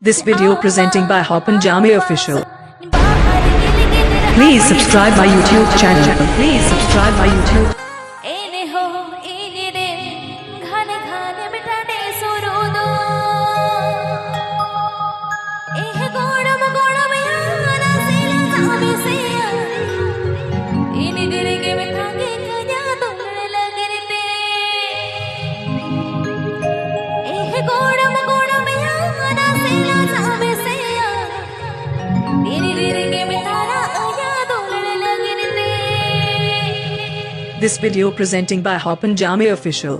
This video presenting by Hopan Jami Official. Please subscribe my YouTube channel. Please subscribe my YouTube. This video presenting by Hopan Jami Official.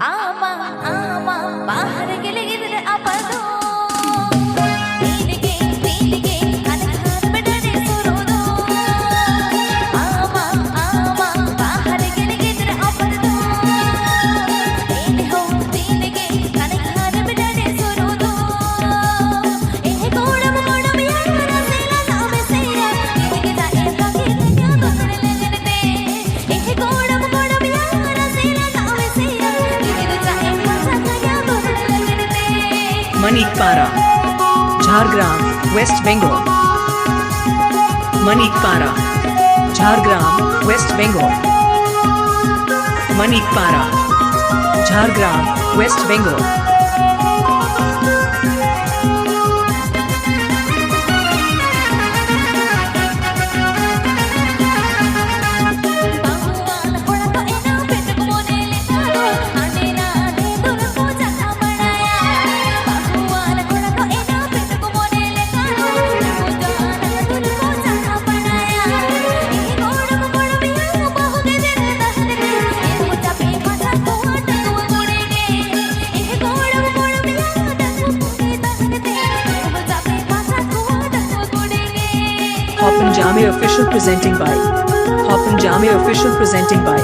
Manikpara, Jhargram, West Bengal. Manikpara, Jhargram, West Bengal. Manikpara, Jhargram, West Bengal. Hopan Jami Official presenting by Hopan Jami Official presenting by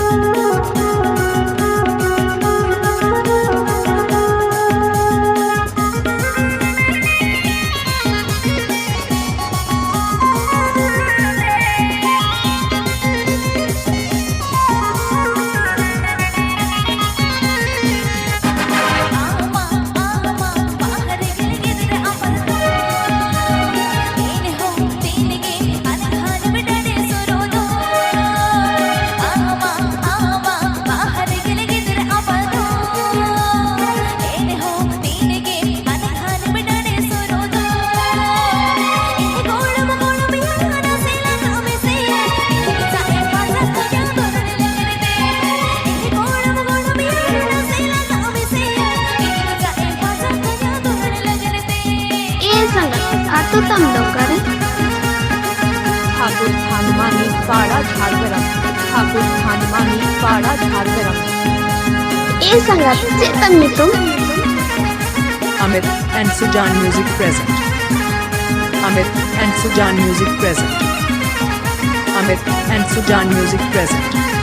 तो तम लोग करें ठाकुर थानमानी पाड़ा झारग्राम ठाकुर थानमानी पाड़ा झारग्राम ये संगत चेतन मित्रों Amit and Sujan music present. Amit and Sujan music present. Amit and Sujan music present.